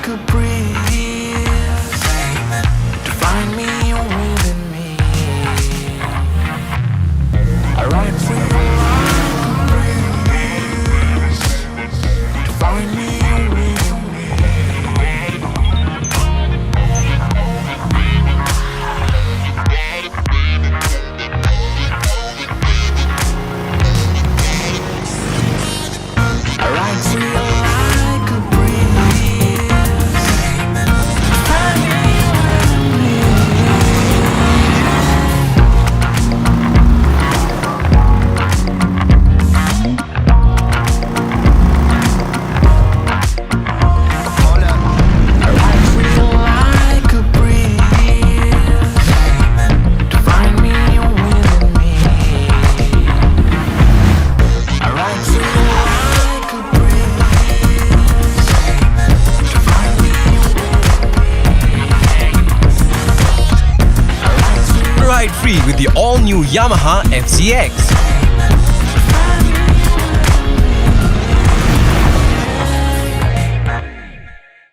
could breathe, to find me within me. I ride free like a breeze, to find me within me. I ride free like a breeze, to find me within me. I ride free like a breeze, to find me within me. I ride free like a breeze, to find me Ride free with the all-new Yamaha FZ-X.